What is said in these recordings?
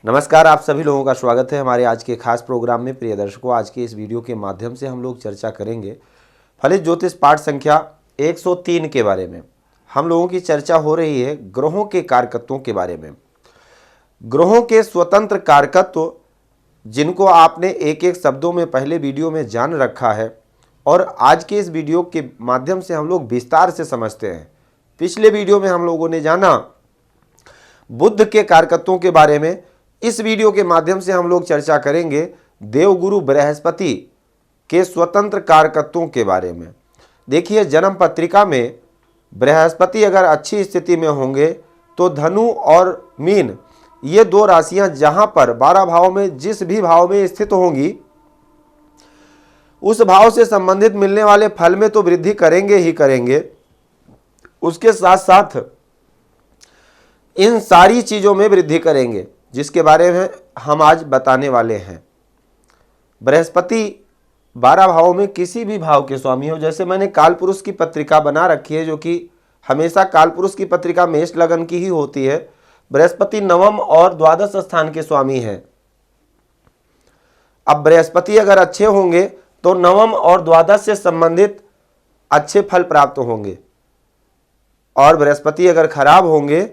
नमस्कार, आप सभी लोगों का स्वागत है हमारे आज के खास प्रोग्राम में। प्रिय दर्शकों, आज के इस वीडियो के माध्यम से हम लोग चर्चा करेंगे फलित ज्योतिष पाठ संख्या 103 के बारे में। हम लोगों की चर्चा हो रही है ग्रहों के कारकत्वों के बारे में। ग्रहों के स्वतंत्र कारकत्व जिनको आपने एक एक शब्दों में पहले वीडियो में जान रखा है और आज के इस वीडियो के माध्यम से हम लोग विस्तार से समझते हैं। पिछले वीडियो में हम लोगों ने जाना बुध के कारकत्वों के बारे में। इस वीडियो के माध्यम से हम लोग चर्चा करेंगे देवगुरु बृहस्पति के स्वतंत्र कारकत्वों के बारे में। देखिए, जन्म पत्रिका में बृहस्पति अगर अच्छी स्थिति में होंगे तो धनु और मीन ये दो राशियां जहां पर 12 भावों में जिस भी भाव में स्थित होंगी उस भाव से संबंधित मिलने वाले फल में तो वृद्धि करेंगे ही करेंगे, उसके साथ साथ इन सारी चीजों में वृद्धि करेंगे जिसके बारे में हम आज बताने वाले हैं। बृहस्पति 12 भावों में किसी भी भाव के स्वामी हो। जैसे मैंने कालपुरुष की पत्रिका बना रखी है, जो कि हमेशा कालपुरुष की पत्रिका मेष लगन की ही होती है। बृहस्पति नवम और द्वादश स्थान के स्वामी हैं। अब बृहस्पति अगर अच्छे होंगे तो नवम और द्वादश से संबंधित अच्छे फल प्राप्त होंगे, और बृहस्पति अगर खराब होंगे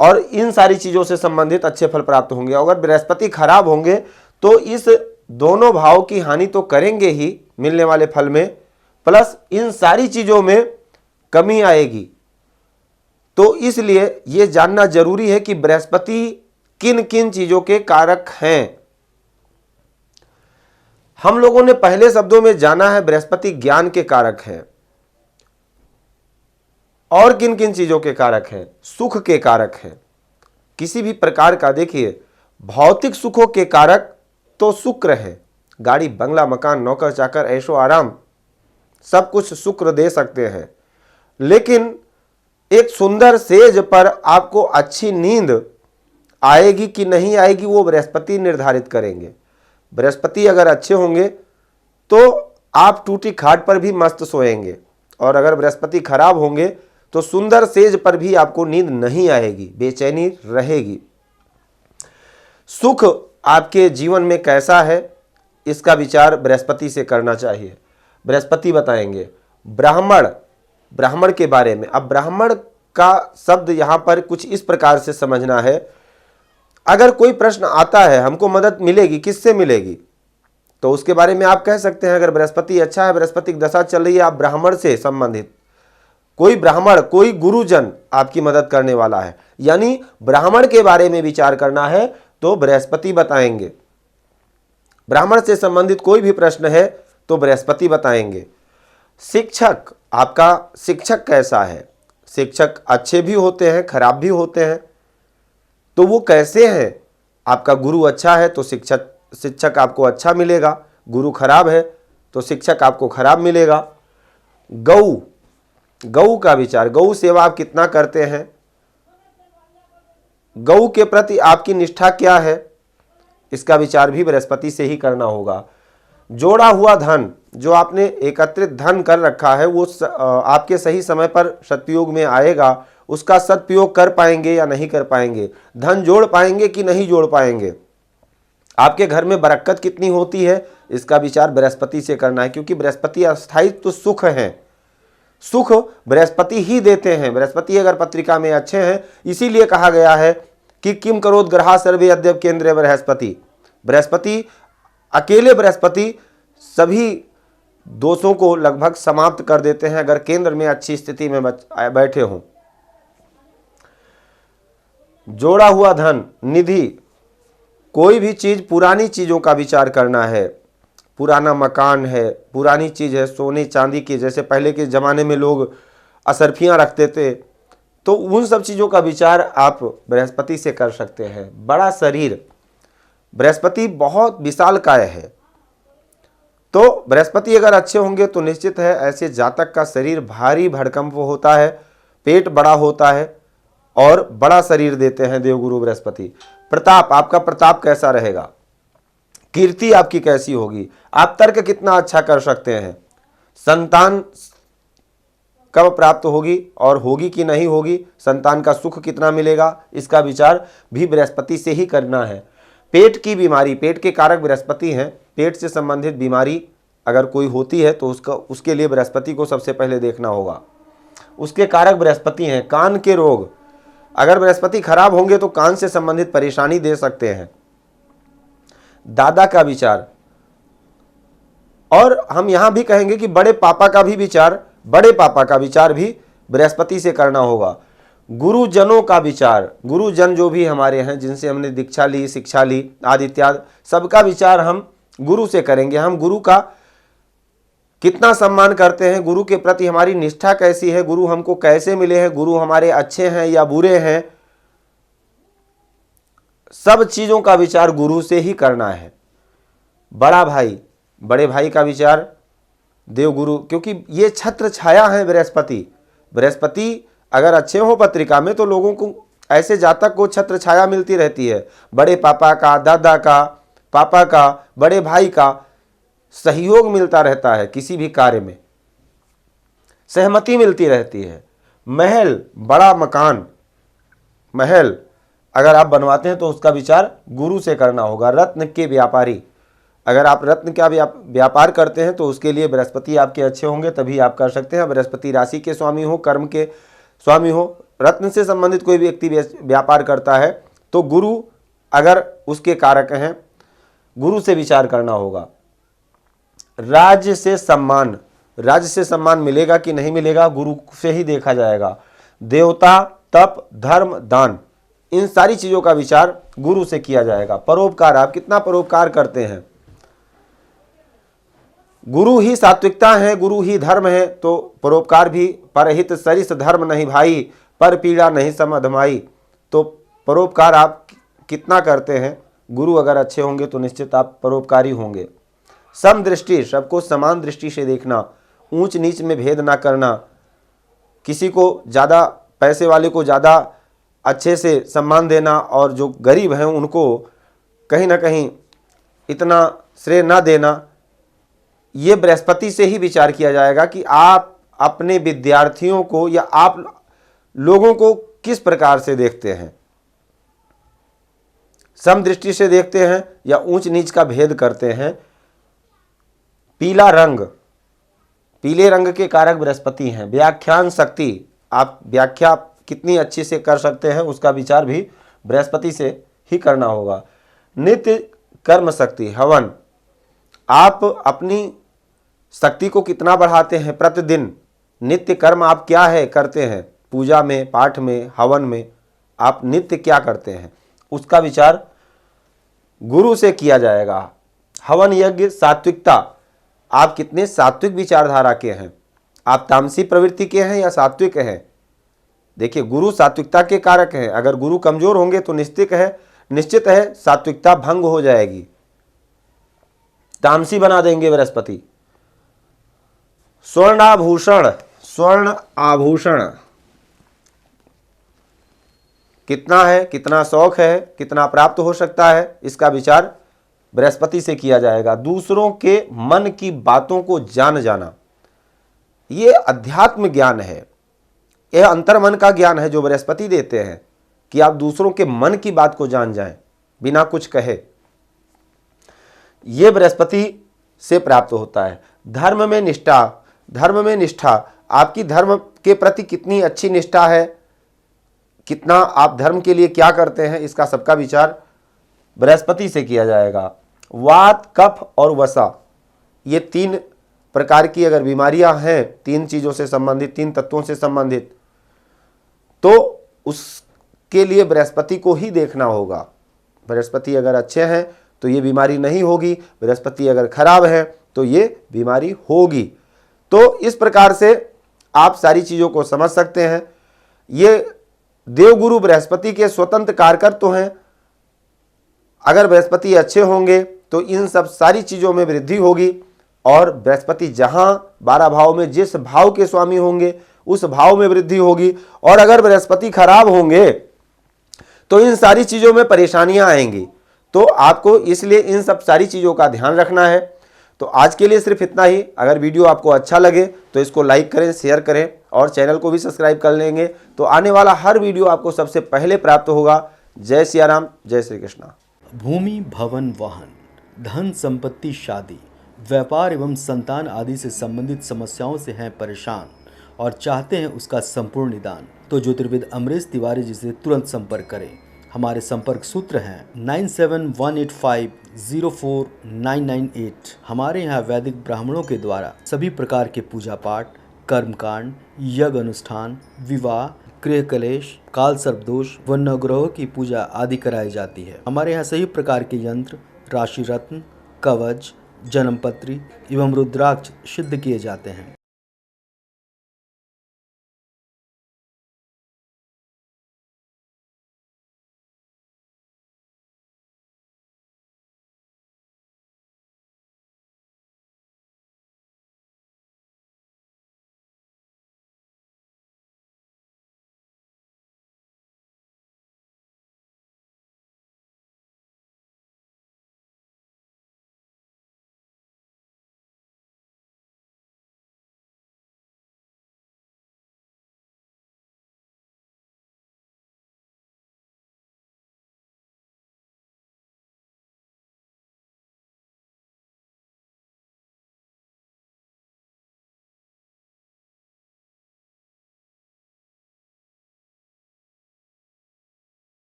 और इन सारी चीजों से संबंधित अच्छे फल प्राप्त होंगे। अगर बृहस्पति खराब होंगे तो इस दोनों भाव की हानि तो करेंगे ही मिलने वाले फल में, प्लस इन सारी चीजों में कमी आएगी। तो इसलिए यह जानना जरूरी है कि बृहस्पति किन किन चीजों के कारक हैं। हम लोगों ने पहले शब्दों में जाना है बृहस्पति ज्ञान के कारक हैं। और किन किन चीजों के कारक हैं? सुख के कारक हैं। किसी भी प्रकार का देखिए भौतिक सुखों के कारक तो शुक्र है। गाड़ी, बंगला, मकान, नौकर चाकर, ऐशो आराम सब कुछ शुक्र दे सकते हैं, लेकिन एक सुंदर सेज पर आपको अच्छी नींद आएगी कि नहीं आएगी वो बृहस्पति निर्धारित करेंगे। बृहस्पति अगर अच्छे होंगे तो आप टूटी खाट पर भी मस्त सोएंगे, और अगर बृहस्पति खराब होंगे तो सुंदर सेज पर भी आपको नींद नहीं आएगी, बेचैनी रहेगी। सुख आपके जीवन में कैसा है इसका विचार बृहस्पति से करना चाहिए। बृहस्पति बताएंगे। ब्राह्मण के बारे में। अब ब्राह्मण का शब्द यहां पर कुछ इस प्रकार से समझना है। अगर कोई प्रश्न आता है हमको मदद मिलेगी, किससे मिलेगी, तो उसके बारे में आप कह सकते हैं अगर बृहस्पति अच्छा है, बृहस्पति की दशा चल रही है, आप ब्राह्मण से संबंधित कोई ब्राह्मण, कोई गुरुजन आपकी मदद करने वाला है, यानी ब्राह्मण के बारे में विचार करना है तो बृहस्पति बताएंगे। ब्राह्मण से संबंधित कोई भी प्रश्न है तो बृहस्पति बताएंगे। शिक्षक, आपका शिक्षक कैसा है? शिक्षक अच्छे भी होते हैं, खराब भी होते हैं, तो वो कैसे हैं? आपका गुरु अच्छा है तो शिक्षक आपको अच्छा मिलेगा, गुरु खराब है तो शिक्षक आपको खराब मिलेगा। गऊ का विचार, गऊ सेवा आप कितना करते हैं, गऊ के प्रति आपकी निष्ठा क्या है, इसका विचार भी बृहस्पति से ही करना होगा। जोड़ा हुआ धन, जो आपने एकत्रित धन कर रखा है वो आपके सही समय पर सदुपयोग में आएगा, उसका सदुपयोग कर पाएंगे या नहीं कर पाएंगे, धन जोड़ पाएंगे कि नहीं जोड़ पाएंगे, आपके घर में बरकत कितनी होती है, इसका विचार बृहस्पति से करना है। क्योंकि बृहस्पति अस्थायित्व सुख है, सुख बृहस्पति ही देते हैं। बृहस्पति अगर पत्रिका में अच्छे हैं, इसीलिए कहा गया है कि किम करोत ग्रहा सर्वे अद्यप केंद्रे बृहस्पति। बृहस्पति, अकेले बृहस्पति सभी दोषों को लगभग समाप्त कर देते हैं अगर केंद्र में अच्छी स्थिति में बैठे हों। जोड़ा हुआ धन, निधि, कोई भी चीज, पुरानी चीजों का विचार करना है। पुराना मकान है, पुरानी चीज है, सोने चांदी की, जैसे पहले के जमाने में लोग असरफियां रखते थे, तो उन सब चीजों का विचार आप बृहस्पति से कर सकते हैं। बड़ा शरीर, बृहस्पति बहुत विशालकाय है, तो बृहस्पति अगर अच्छे होंगे तो निश्चित है ऐसे जातक का शरीर भारी भड़कंप होता है, पेट बड़ा होता है और बड़ा शरीर देते हैं देवगुरु बृहस्पति। प्रताप, आपका प्रताप कैसा रहेगा, कीर्ति आपकी कैसी होगी, आप तर्क कितना अच्छा कर सकते हैं, संतान कब प्राप्त होगी और होगी कि नहीं होगी, संतान का सुख कितना मिलेगा, इसका विचार भी बृहस्पति से ही करना है। पेट की बीमारी, पेट के कारक बृहस्पति हैं, पेट से संबंधित बीमारी अगर कोई होती है तो उसके लिए बृहस्पति को सबसे पहले देखना होगा। उसके कारक बृहस्पति हैं। कान के रोग, अगर बृहस्पति खराब होंगे तो कान से संबंधित परेशानी दे सकते हैं। दादा का विचार, और हम यहां भी कहेंगे कि बड़े पापा का भी बृहस्पति से करना होगा। गुरुजनों का विचार, गुरुजन जो भी हमारे हैं जिनसे हमने दीक्षा ली, शिक्षा ली आदि इत्यादि, सबका विचार हम गुरु से करेंगे। हम गुरु का कितना सम्मान करते हैं, गुरु के प्रति हमारी निष्ठा कैसी है, गुरु हमको कैसे मिले हैं, गुरु हमारे अच्छे हैं या बुरे हैं, सब चीजों का विचार गुरु से ही करना है। बड़ा भाई, बड़े भाई का विचार देवगुरु, क्योंकि ये छत्र छाया है बृहस्पति अगर अच्छे हो पत्रिका में तो लोगों को, ऐसे जातक को छत्र छाया मिलती रहती है। बड़े पापा का, दादा का, पापा का, बड़े भाई का सहयोग मिलता रहता है, किसी भी कार्य में सहमति मिलती रहती है। महल, बड़ा मकान, महल अगर आप बनवाते हैं तो उसका विचार गुरु से करना होगा। रत्न के व्यापारी, अगर आप रत्न का व्यापार करते हैं तो उसके लिए बृहस्पति आपके अच्छे होंगे, तभी आप कर सकते हैं। बृहस्पति राशि के स्वामी हो, कर्म के स्वामी हो, रत्न से संबंधित कोई व्यक्ति व्यापार करता है तो गुरु अगर उसके कारक हैं, गुरु से विचार करना होगा। राज्य से सम्मान मिलेगा कि नहीं मिलेगा, गुरु से ही देखा जाएगा। देवता, तप, धर्म, दान, इन सारी चीजों का विचार गुरु से किया जाएगा। परोपकार, आप कितना परोपकार करते हैं, गुरु ही सात्विकता है, गुरु ही धर्म है, तो परोपकार भी। परहित सरिस धर्म नहीं भाई, पर पीड़ा नहीं सम अधमाई, तो परोपकार आप कितना करते हैं, गुरु अगर अच्छे होंगे तो निश्चित आप परोपकारी होंगे। समदृष्टि, सबको समान दृष्टि से देखना, ऊंच नीच में भेद ना करना, किसी को ज़्यादा, पैसे वाले को ज़्यादा अच्छे से सम्मान देना और जो गरीब हैं उनको कहीं ना कहीं इतना श्रेय ना देना, ये बृहस्पति से ही विचार किया जाएगा कि आप अपने विद्यार्थियों को या आप लोगों को किस प्रकार से देखते हैं, समदृष्टि से देखते हैं या ऊंच नीच का भेद करते हैं। पीला रंग, पीले रंग के कारक बृहस्पति हैं। व्याख्यान शक्ति, आप व्याख्या कितनी अच्छी से कर सकते हैं उसका विचार भी बृहस्पति से ही करना होगा। नित्य कर्म शक्ति, हवन, आप अपनी शक्ति को कितना बढ़ाते हैं प्रतिदिन, नित्य कर्म आप क्या है करते हैं, पूजा में, पाठ में, हवन में आप नित्य क्या करते हैं, उसका विचार गुरु से किया जाएगा। हवन यज्ञ, सात्विकता, आप कितने सात्विक विचारधारा के हैं, आप तामसी प्रवृत्ति के हैं या सात्विक हैं। देखिए, गुरु सात्विकता के कारक हैं, अगर गुरु कमजोर होंगे तो निश्चित है सात्विकता भंग हो जाएगी, तामसी बना देंगे बृहस्पति। स्वर्ण आभूषण कितना है, कितना शौक है, कितना प्राप्त हो सकता है, इसका विचार बृहस्पति से किया जाएगा। दूसरों के मन की बातों को जाना, ये अध्यात्म ज्ञान है, यह अंतर्मन का ज्ञान है जो बृहस्पति देते हैं कि आप दूसरों के मन की बात को जान जाएं बिना कुछ कहे, यह बृहस्पति से प्राप्त होता है। धर्म में निष्ठा, आपकी धर्म के प्रति कितनी अच्छी निष्ठा है, कितना आप धर्म के लिए क्या करते हैं, इसका सबका विचार बृहस्पति से किया जाएगा। वात, कफ और वसा, ये 3 प्रकार की अगर बीमारियां हैं, 3 चीजों से संबंधित, 3 तत्वों से संबंधित, तो उसके लिए बृहस्पति को ही देखना होगा। बृहस्पति अगर अच्छे हैं तो ये बीमारी नहीं होगी, बृहस्पति अगर खराब है तो ये बीमारी होगी। तो इस प्रकार से आप सारी चीजों को समझ सकते हैं। ये देवगुरु बृहस्पति के स्वतंत्र कारकर तो हैं, अगर बृहस्पति अच्छे होंगे तो इन सब सारी चीजों में वृद्धि होगी, और बृहस्पति जहां 12 भाव में जिस भाव के स्वामी होंगे उस भाव में वृद्धि होगी। और अगर बृहस्पति खराब होंगे तो इन सारी चीजों में परेशानियां आएंगी। तो आपको इसलिए इन सब सारी चीजों का ध्यान रखना है। तो तो आज के लिए सिर्फ इतना ही। अगर वीडियो आपको अच्छा लगे तो इसको लाइक करें, शेयर करें और चैनल को भी सब्सक्राइब कर लेंगे, तो आने वाला हर वीडियो आपको सबसे पहले प्राप्त होगा। जय सिया राम, जय श्री कृष्णा। भूमि, भवन, वाहन, धन संपत्ति, शादी, व्यापार एवं संतान आदि से संबंधित समस्याओं से हैं परेशान और चाहते हैं उसका संपूर्ण निदान, तो ज्योतिर्विद अमरीश तिवारी जी से तुरंत संपर्क करें। हमारे संपर्क सूत्र हैं 9718504998। हमारे यहाँ वैदिक ब्राह्मणों के द्वारा सभी प्रकार के पूजा पाठ, कर्मकांड, यज्ञ अनुष्ठान, विवाह, गृह कलेश, काल सर्पदोष व नवग्रहों की पूजा आदि कराई जाती है। हमारे यहाँ सभी प्रकार के यंत्र, राशि रत्न, कवच, जन्मपत्री एवं रुद्राक्ष सिद्ध किए जाते हैं।